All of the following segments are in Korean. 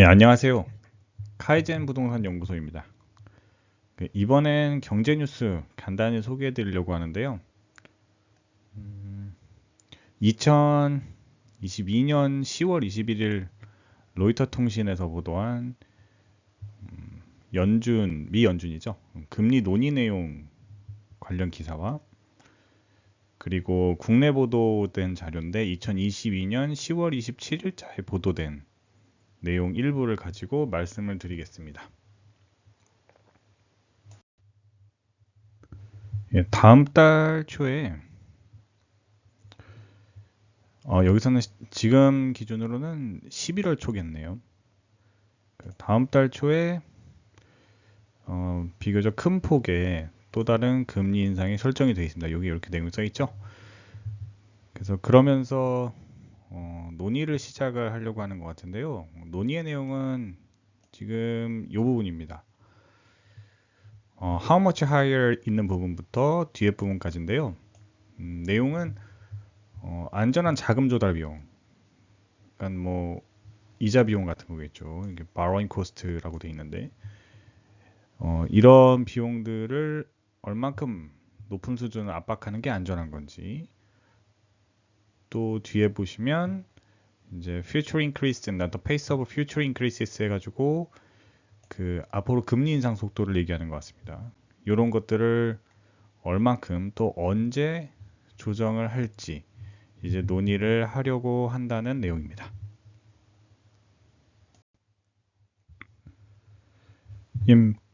네, 안녕하세요. 카이젠 부동산 연구소입니다. 이번엔 경제 뉴스 간단히 소개해 드리려고 하는데요. 2022년 10월 21일 로이터 통신에서 보도한 미 연준이죠. 금리 논의 내용 관련 기사와 그리고 국내 보도된 자료인데 2022년 10월 27일자에 보도된 내용 일부를 가지고 말씀을 드리겠습니다. 다음 달 초에 여기서는 지금 기준으로는 11월 초겠네요. 다음 달 초에 비교적 큰 폭의 또 다른 금리 인상이 설정이 되어 있습니다. 여기 이렇게 내용이 써 있죠. 그래서 그러면서 논의를 시작을 하려고 하는 것 같은데요. 논의의 내용은 지금 이 부분입니다. How much higher 있는 부분부터 뒤에 부분까지인데요. 내용은 안전한 자금 조달 비용, 그러니까 뭐 이자 비용 같은 거겠죠. 이게 borrowing cost라고 되어 있는데 이런 비용들을 얼만큼 높은 수준을 압박하는 게 안전한 건지, 또 뒤에 보시면 이제 future increase and the pace of future increases 해가지고 그 앞으로 금리 인상 속도를 얘기하는 것 같습니다. 이런 것들을 얼만큼 또 언제 조정을 할지 이제 논의를 하려고 한다는 내용입니다.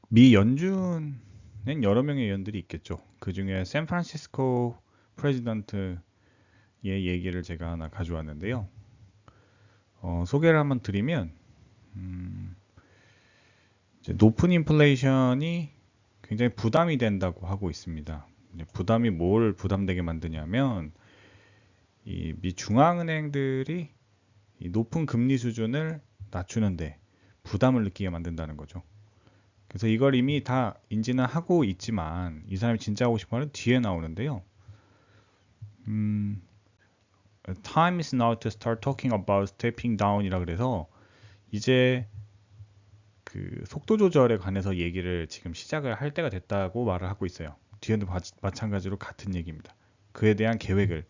미 연준은 여러 명의 의원들이 있겠죠. 그 중에 샌프란시스코 프레지던트의 얘기를 제가 하나 가져왔는데요. 소개를 한번 드리면 이제 높은 인플레이션이 굉장히 부담이 된다고 하고 있습니다. 부담이 뭘 부담되게 만드냐면 이 미 중앙은행들이 이 높은 금리 수준을 낮추는데 부담을 느끼게 만든다는 거죠. 그래서 이걸 이미 다 인지는 하고 있지만 이 사람이 진짜 하고 싶어 하는 뒤에 나오는데요. Time is now to start talking about stepping down이라 그래서 이제 그 속도 조절에 관해서 얘기를 지금 시작을 할 때가 됐다고 말을 하고 있어요. 뒤에도 마찬가지로 같은 얘기입니다. 그에 대한 계획을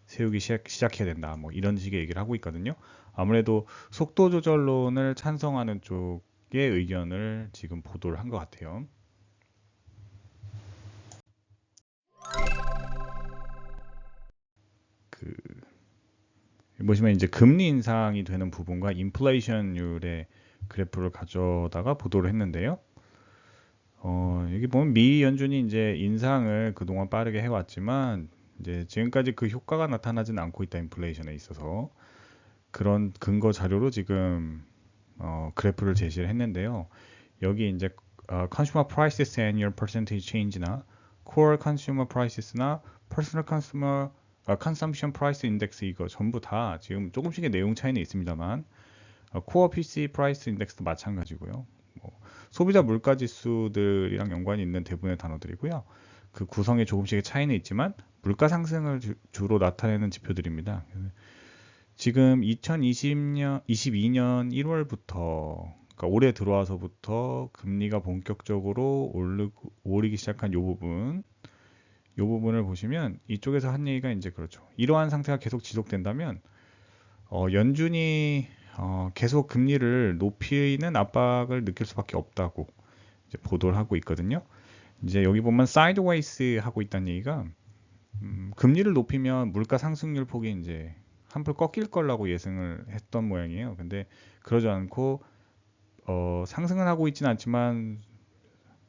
세우기 시작해야 된다. 뭐 이런 식의 얘기를 하고 있거든요. 아무래도 속도 조절론을 찬성하는 쪽의 의견을 지금 보도를 한 것 같아요. 그 보시면 이제 금리 인상이 되는 부분과 인플레이션율의 그래프를 가져다가 보도를 했는데요. 여기 보면 미 연준이 이제 인상을 그동안 빠르게 해왔지만 이제 지금까지 그 효과가 나타나지는 않고 있다, 인플레이션에 있어서. 그런 근거 자료로 지금 그래프를 제시를 했는데요. 여기 이제 Consumer Prices Annual Percentage Change나 Core Consumer Prices나 Personal Consumer Consumption Price Index 이거 전부 다 지금 조금씩의 내용 차이는 있습니다만 Core PC Price Index도 마찬가지고요. 뭐, 소비자 물가 지수들이랑 연관이 있는 대부분의 단어들이고요. 그 구성에 조금씩의 차이는 있지만 물가 상승을 주로 나타내는 지표들입니다. 지금 22년 1월부터, 그러니까 올해 들어와서부터 금리가 본격적으로 오르기 시작한 이 부분을 보시면 이쪽에서 한 얘기가 이제 그렇죠. 이러한 상태가 계속 지속된다면 연준이 계속 금리를 높이는 압박을 느낄 수밖에 없다고 이제 보도를 하고 있거든요. 이제 여기 보면 사이드웨이스 하고 있다는 얘기가 금리를 높이면 물가 상승률 폭이 이제 한풀 꺾일 거라고 예상을 했던 모양이에요. 근데 그러지 않고 상승은 하고 있지는 않지만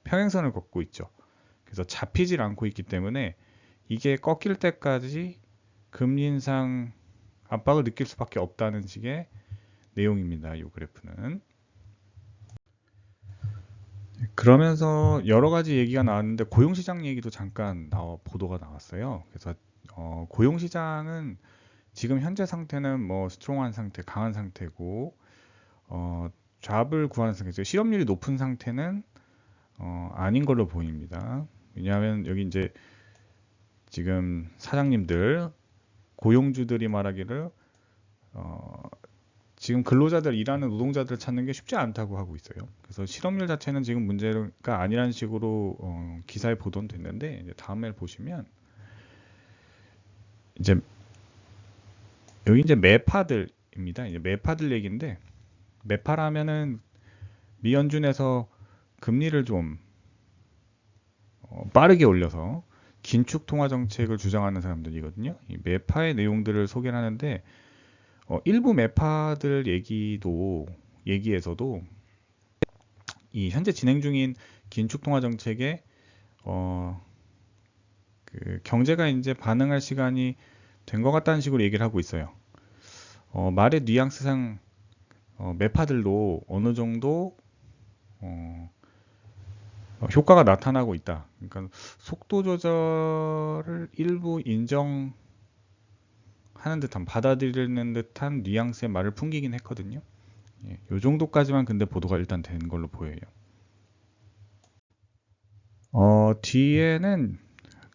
평행선을 걷고 있죠. 그래서 잡히질 않고 있기 때문에 이게 꺾일 때까지 금리 인상 압박을 느낄 수밖에 없다는 식의 내용입니다. 이 그래프는. 그러면서 여러 가지 얘기가 나왔는데 고용시장 얘기도 잠깐 보도가 나왔어요. 그래서 고용시장은 지금 현재 상태는 뭐 스트롱한 상태, 강한 상태고 잡을 구하는 상태죠. 실업률이 높은 상태는 아닌 걸로 보입니다. 왜냐하면 여기 이제 지금 사장님들, 고용주들이 말하기를 지금 근로자들 일하는 노동자들 찾는 게 쉽지 않다고 하고 있어요. 그래서 실업률 자체는 지금 문제가 아니라는 식으로 기사에 보도는 됐는데 이제 다음에 보시면 이제 여기 이제 매파들입니다. 이제 매파들 얘기인데 매파라면은 미연준에서 금리를 좀 빠르게 올려서 긴축 통화 정책을 주장하는 사람들이거든요. 이 매파의 내용들을 소개를 하는데 일부 매파들 얘기에서도 이 현재 진행 중인 긴축 통화 정책에 그 경제가 이제 반응할 시간이 된 것 같다는 식으로 얘기를 하고 있어요. 말의 뉘앙스상 매파들도 어느 정도 효과가 나타나고 있다. 그러니까 속도 조절을 일부 인정하는 듯한 받아들이는 듯한 뉘앙스의 말을 풍기긴 했거든요. 예, 요 정도까지만 근데 보도가 일단 된 걸로 보여요. 뒤에는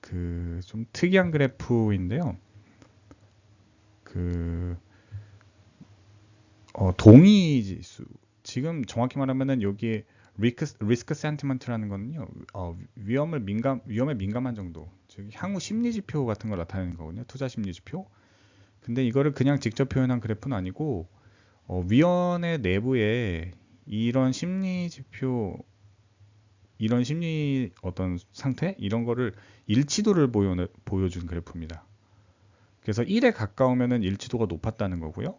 그 좀 특이한 그래프인데요. 그 동의 지수. 지금 정확히 말하면은 여기에 리스크 센티먼트라는 거는요. 위험에 민감한 정도. 즉 향후 심리 지표 같은 걸 나타내는 거거든요. 투자 심리 지표. 근데 이거를 그냥 직접 표현한 그래프는 아니고 위원회 내부에 이런 심리 지표, 이런 심리 어떤 상태 이런 거를 일치도를 보여준 그래프입니다. 그래서 1에 가까우면은 일치도가 높았다는 거고요.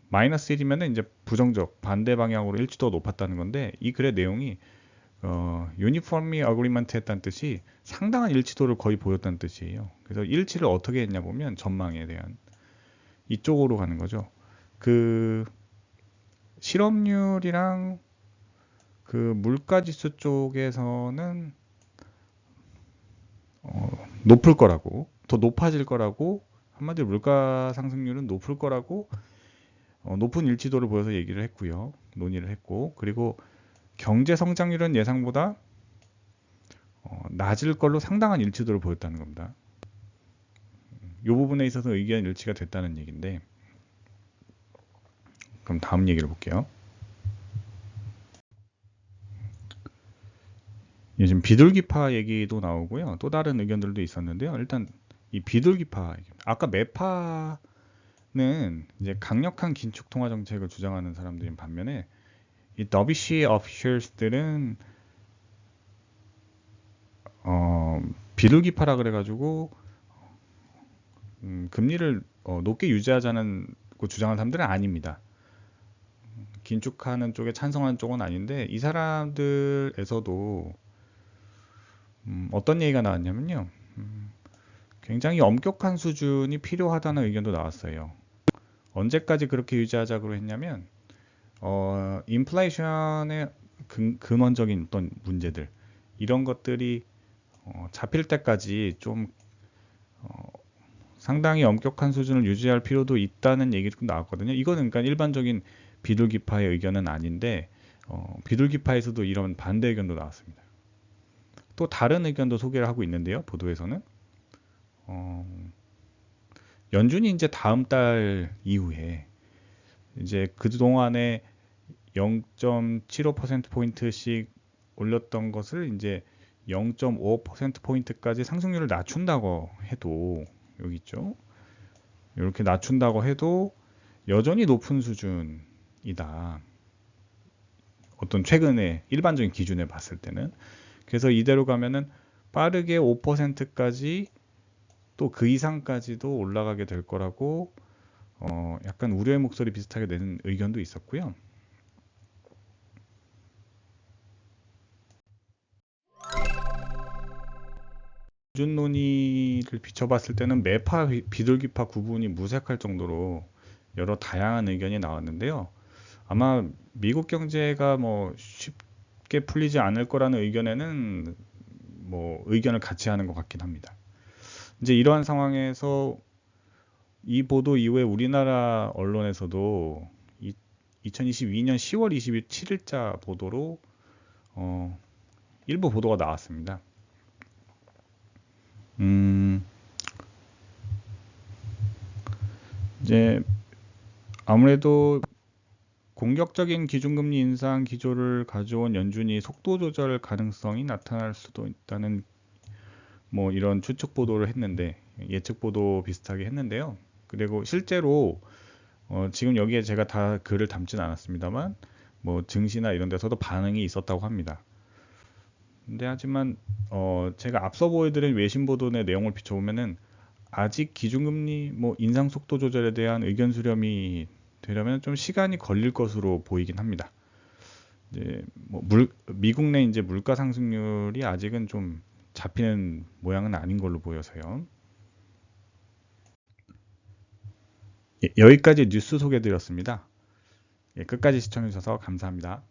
마이너스 1이면은 이제 부정적 반대 방향으로 일치도가 높았다는 건데 이 글의 내용이 유니폼리 어그리먼트 했다는 뜻이 상당한 일치도를 거의 보였다는 뜻이에요. 그래서 일치를 어떻게 했냐 보면 전망에 대한 이쪽으로 가는 거죠. 그 실업률이랑 그 물가지수 쪽에서는 높을 거라고, 더 높아질 거라고, 한마디로 물가 상승률은 높을 거라고 높은 일치도를 보여서 얘기를 했고요. 논의를 했고, 그리고 경제 성장률은 예상보다 낮을 걸로 상당한 일치도를 보였다는 겁니다. 이 부분에 있어서 의견 일치가 됐다는 얘기인데, 그럼 다음 얘기를 볼게요. 요즘 비둘기파 얘기도 나오고요. 또 다른 의견들도 있었는데요. 일단 이 비둘기파, 아까 매파는 이제 강력한 긴축 통화 정책을 주장하는 사람들인 반면에 이 더비시 어피셜스들은 비둘기파라 그래가지고 금리를 높게 유지하자는 거 주장하는 사람들은 아닙니다. 긴축하는 쪽에 찬성하는 쪽은 아닌데 이 사람들에서도 어떤 얘기가 나왔냐면요. 굉장히 엄격한 수준이 필요하다는 의견도 나왔어요. 언제까지 그렇게 유지하자고 했냐면 인플레이션의 근원적인 어떤 문제들 이런 것들이 잡힐 때까지 좀 상당히 엄격한 수준을 유지할 필요도 있다는 얘기도 나왔거든요. 이거는 그러니까 일반적인 비둘기파의 의견은 아닌데 비둘기파에서도 이런 반대 의견도 나왔습니다. 또 다른 의견도 소개를 하고 있는데요. 보도에서는 연준이 이제 다음 달 이후에 이제 그동안에 0.75%포인트씩 올렸던 것을 이제 0.5%포인트까지 상승률을 낮춘다고 해도 여기 있죠. 이렇게 낮춘다고 해도 여전히 높은 수준이다. 어떤 최근에 일반적인 기준에 봤을 때는. 그래서 이대로 가면은 빠르게 5%까지 또 그 이상까지도 올라가게 될 거라고 약간 우려의 목소리 비슷하게 내는 의견도 있었고요. 기준 논의를 비춰봤을 때는 매파 비둘기파 구분이 무색할 정도로 여러 다양한 의견이 나왔는데요. 아마 미국 경제가 뭐 쉽게 풀리지 않을 거라는 의견에는 뭐 의견을 같이 하는 것 같긴 합니다. 이제 이러한 상황에서 이 보도 이후에 우리나라 언론에서도 2022년 10월 27일자 보도로 일부 보도가 나왔습니다. 이제 아무래도 공격적인 기준금리 인상 기조를 가져온 연준이 속도 조절 가능성이 나타날 수도 있다는 뭐 이런 추측 보도를 했는데, 예측 보도 비슷하게 했는데요. 그리고 실제로 지금 여기에 제가 다 글을 담진 않았습니다만 뭐 증시나 이런 데서도 반응이 있었다고 합니다. 근데 하지만 제가 앞서 보여드린 외신 보도의 내용을 비춰보면은 아직 기준금리 뭐 인상 속도 조절에 대한 의견 수렴이 되려면 좀 시간이 걸릴 것으로 보이긴 합니다. 이제 뭐 미국 내 이제 물가 상승률이 아직은 좀 잡히는 모양은 아닌 걸로 보여서요. 예, 여기까지 뉴스 소개드렸습니다. 예, 끝까지 시청해 주셔서 감사합니다.